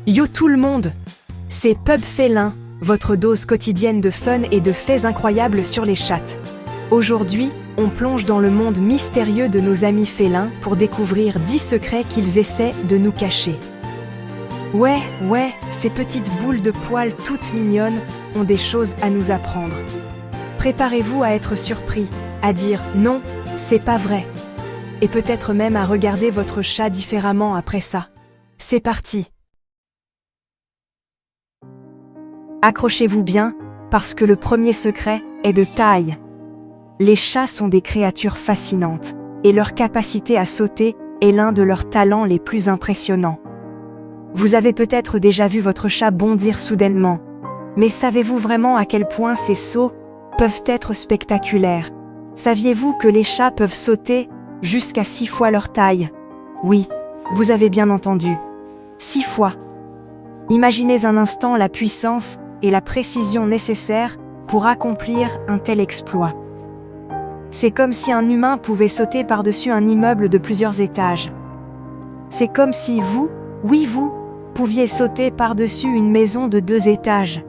Yo tout le monde! C'est Pub Félin, votre dose quotidienne de fun et de faits incroyables sur les chats. Aujourd'hui, on plonge dans le monde mystérieux de nos amis félins pour découvrir 10 secrets qu'ils essaient de nous cacher. Ouais, ces petites boules de poils toutes mignonnes ont des choses à nous apprendre. Préparez-vous à être surpris, à dire non, c'est pas vrai. Et peut-être même à regarder votre chat différemment après ça. C'est parti! Accrochez-vous bien, parce que le premier secret est de taille. Les chats sont des créatures fascinantes, et leur capacité à sauter est l'un de leurs talents les plus impressionnants. Vous avez peut-être déjà vu votre chat bondir soudainement, mais savez-vous vraiment à quel point ces sauts peuvent être spectaculaires? Saviez-vous que les chats peuvent sauter jusqu'à 6 fois leur taille? Oui, vous avez bien entendu. 6 fois. Imaginez un instant la puissance et la précision nécessaires pour accomplir un tel exploit. C'est comme si un humain pouvait sauter par-dessus un immeuble de plusieurs étages. C'est comme si vous pouviez sauter par-dessus une maison de 2 étages.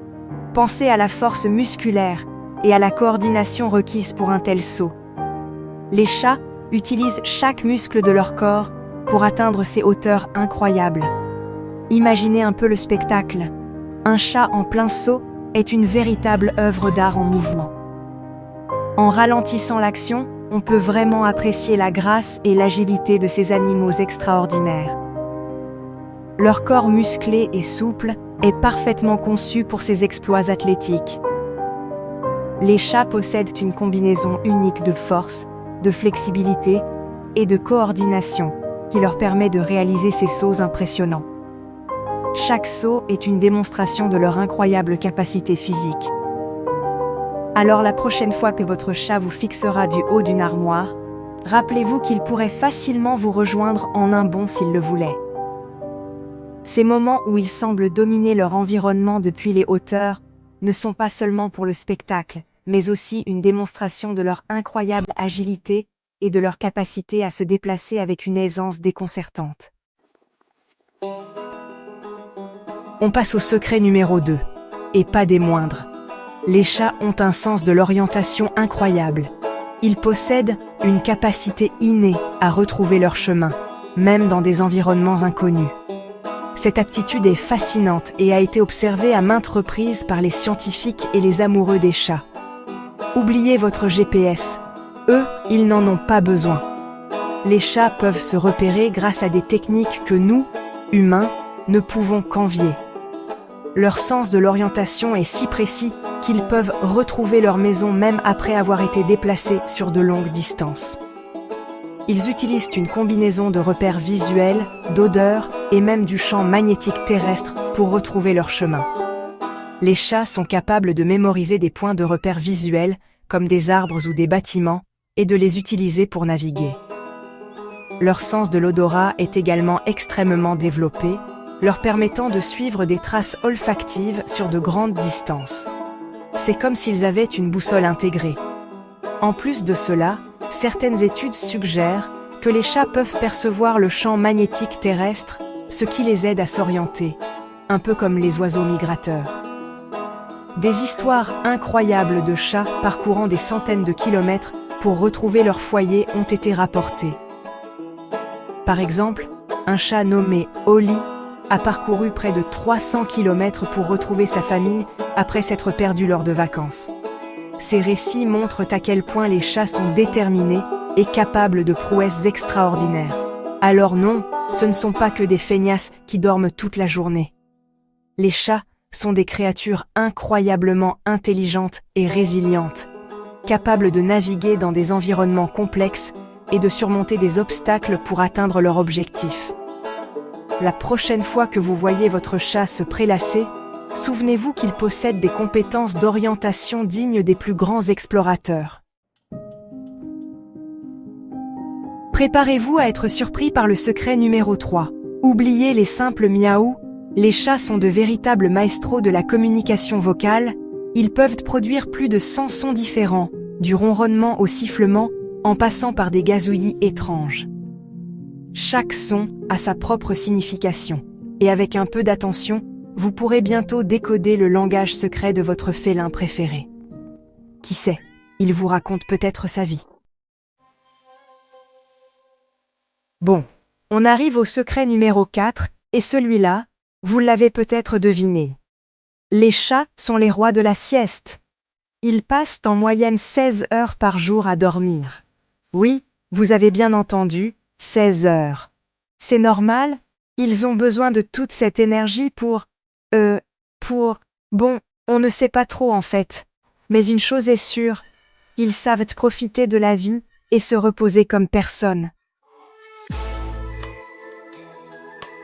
Pensez à la force musculaire et à la coordination requise pour un tel saut. Les chats utilisent chaque muscle de leur corps pour atteindre ces hauteurs incroyables. Imaginez un peu le spectacle. Un chat en plein saut est une véritable œuvre d'art en mouvement. En ralentissant l'action, on peut vraiment apprécier la grâce et l'agilité de ces animaux extraordinaires. Leur corps musclé et souple est parfaitement conçu pour ces exploits athlétiques. Les chats possèdent une combinaison unique de force, de flexibilité et de coordination qui leur permet de réaliser ces sauts impressionnants. Chaque saut est une démonstration de leur incroyable capacité physique. Alors la prochaine fois que votre chat vous fixera du haut d'une armoire, rappelez-vous qu'il pourrait facilement vous rejoindre en un bond s'il le voulait. Ces moments où ils semblent dominer leur environnement depuis les hauteurs ne sont pas seulement pour le spectacle, mais aussi une démonstration de leur incroyable agilité et de leur capacité à se déplacer avec une aisance déconcertante. On passe au secret numéro 2, et pas des moindres. Les chats ont un sens de l'orientation incroyable. Ils possèdent une capacité innée à retrouver leur chemin, même dans des environnements inconnus. Cette aptitude est fascinante et a été observée à maintes reprises par les scientifiques et les amoureux des chats. Oubliez votre GPS, eux, ils n'en ont pas besoin. Les chats peuvent se repérer grâce à des techniques que nous, humains, ne pouvons qu'envier. Leur sens de l'orientation est si précis qu'ils peuvent retrouver leur maison même après avoir été déplacés sur de longues distances. Ils utilisent une combinaison de repères visuels, d'odeurs et même du champ magnétique terrestre pour retrouver leur chemin. Les chats sont capables de mémoriser des points de repère visuels, comme des arbres ou des bâtiments, et de les utiliser pour naviguer. Leur sens de l'odorat est également extrêmement développé, leur permettant de suivre des traces olfactives sur de grandes distances. C'est comme s'ils avaient une boussole intégrée. En plus de cela, certaines études suggèrent que les chats peuvent percevoir le champ magnétique terrestre, ce qui les aide à s'orienter, un peu comme les oiseaux migrateurs. Des histoires incroyables de chats parcourant des centaines de kilomètres pour retrouver leur foyer ont été rapportées. Par exemple, un chat nommé Oli a parcouru près de 300 km pour retrouver sa famille après s'être perdu lors de vacances. Ces récits montrent à quel point les chats sont déterminés et capables de prouesses extraordinaires. Alors non, ce ne sont pas que des feignasses qui dorment toute la journée. Les chats sont des créatures incroyablement intelligentes et résilientes, capables de naviguer dans des environnements complexes et de surmonter des obstacles pour atteindre leur objectif. La prochaine fois que vous voyez votre chat se prélasser, souvenez-vous qu'il possède des compétences d'orientation dignes des plus grands explorateurs. Préparez-vous à être surpris par le secret numéro 3. Oubliez les simples miaou, les chats sont de véritables maestros de la communication vocale, ils peuvent produire plus de 100 sons différents, du ronronnement au sifflement, en passant par des gazouillis étranges. Chaque son a sa propre signification, et avec un peu d'attention, vous pourrez bientôt décoder le langage secret de votre félin préféré. Qui sait, il vous raconte peut-être sa vie. Bon, on arrive au secret numéro 4, et celui-là, vous l'avez peut-être deviné. Les chats sont les rois de la sieste. Ils passent en moyenne 16 heures par jour à dormir. Oui, vous avez bien entendu, 16 heures. C'est normal, ils ont besoin de toute cette énergie bon, on ne sait pas trop en fait. Mais une chose est sûre, ils savent profiter de la vie et se reposer comme personne.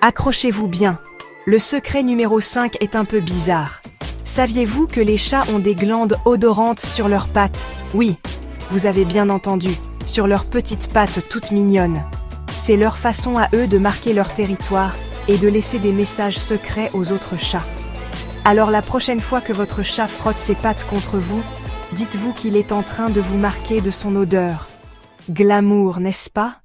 Accrochez-vous bien. Le secret numéro 5 est un peu bizarre. Saviez-vous que les chats ont des glandes odorantes sur leurs pattes? Oui, vous avez bien entendu, sur leurs petites pattes toutes mignonnes. C'est leur façon à eux de marquer leur territoire et de laisser des messages secrets aux autres chats. Alors la prochaine fois que votre chat frotte ses pattes contre vous, dites-vous qu'il est en train de vous marquer de son odeur. Glamour, n'est-ce pas?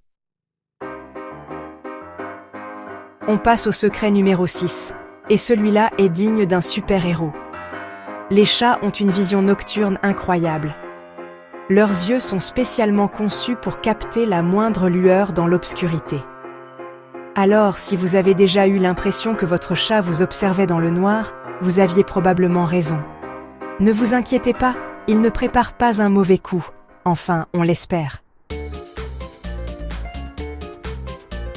On passe au secret numéro 6, et celui-là est digne d'un super-héros. Les chats ont une vision nocturne incroyable. Leurs yeux sont spécialement conçus pour capter la moindre lueur dans l'obscurité. Alors, si vous avez déjà eu l'impression que votre chat vous observait dans le noir, vous aviez probablement raison. Ne vous inquiétez pas, il ne prépare pas un mauvais coup. Enfin, on l'espère.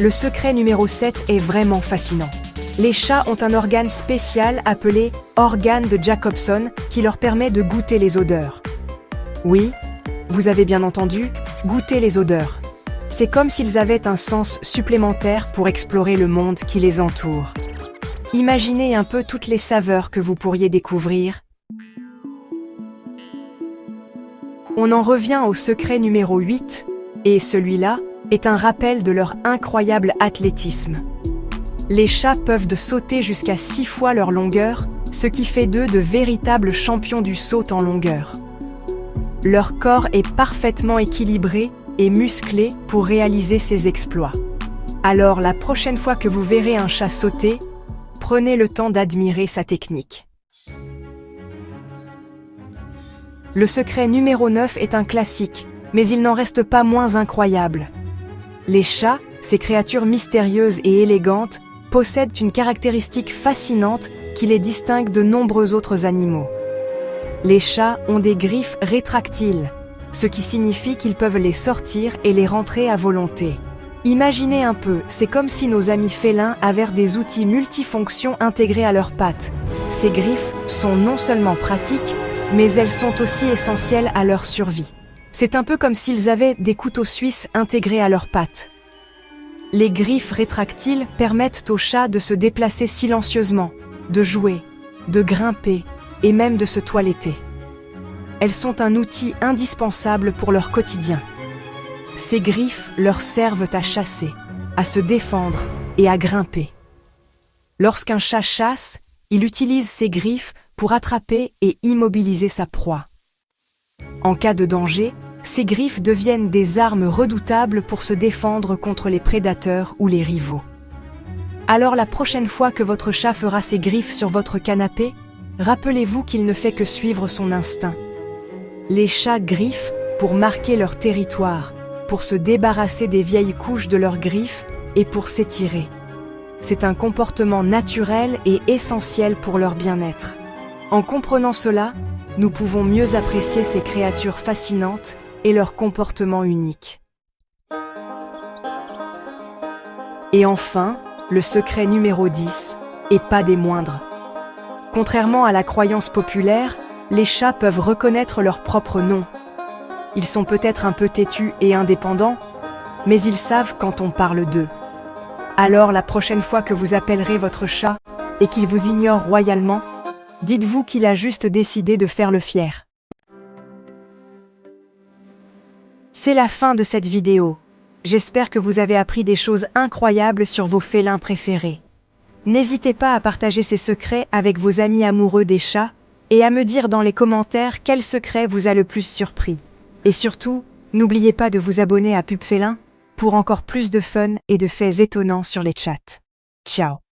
Le secret numéro 7 est vraiment fascinant. Les chats ont un organe spécial appelé organe de Jacobson qui leur permet de goûter les odeurs. Oui, vous avez bien entendu, goûter les odeurs. C'est comme s'ils avaient un sens supplémentaire pour explorer le monde qui les entoure. Imaginez un peu toutes les saveurs que vous pourriez découvrir. On en revient au secret numéro 8, et celui-là est un rappel de leur incroyable athlétisme. Les chats peuvent sauter jusqu'à 6 fois leur longueur, ce qui fait d'eux de véritables champions du saut en longueur. Leur corps est parfaitement équilibré et musclé pour réaliser ces exploits. Alors la prochaine fois que vous verrez un chat sauter, prenez le temps d'admirer sa technique. Le secret numéro 9 est un classique, mais il n'en reste pas moins incroyable. Les chats, ces créatures mystérieuses et élégantes, possèdent une caractéristique fascinante qui les distingue de nombreux autres animaux. Les chats ont des griffes rétractiles, ce qui signifie qu'ils peuvent les sortir et les rentrer à volonté. Imaginez un peu, c'est comme si nos amis félins avaient des outils multifonctions intégrés à leurs pattes. Ces griffes sont non seulement pratiques, mais elles sont aussi essentielles à leur survie. C'est un peu comme s'ils avaient des couteaux suisses intégrés à leurs pattes. Les griffes rétractiles permettent aux chats de se déplacer silencieusement, de jouer, de grimper et même de se toiletter. Elles sont un outil indispensable pour leur quotidien. Ces griffes leur servent à chasser, à se défendre et à grimper. Lorsqu'un chat chasse, il utilise ses griffes pour attraper et immobiliser sa proie. En cas de danger, ces griffes deviennent des armes redoutables pour se défendre contre les prédateurs ou les rivaux. Alors la prochaine fois que votre chat fera ses griffes sur votre canapé, rappelez-vous qu'il ne fait que suivre son instinct. Les chats griffent pour marquer leur territoire, pour se débarrasser des vieilles couches de leurs griffes et pour s'étirer. C'est un comportement naturel et essentiel pour leur bien-être. En comprenant cela, nous pouvons mieux apprécier ces créatures fascinantes et leur comportement unique. Et enfin, le secret numéro 10, et pas des moindres. Contrairement à la croyance populaire, les chats peuvent reconnaître leur propre nom. Ils sont peut-être un peu têtus et indépendants, mais ils savent quand on parle d'eux. Alors la prochaine fois que vous appellerez votre chat et qu'il vous ignore royalement, dites-vous qu'il a juste décidé de faire le fier. C'est la fin de cette vidéo. J'espère que vous avez appris des choses incroyables sur vos félins préférés. N'hésitez pas à partager ces secrets avec vos amis amoureux des chats et à me dire dans les commentaires quel secret vous a le plus surpris. Et surtout, n'oubliez pas de vous abonner à PubFélin pour encore plus de fun et de faits étonnants sur les chats. Ciao!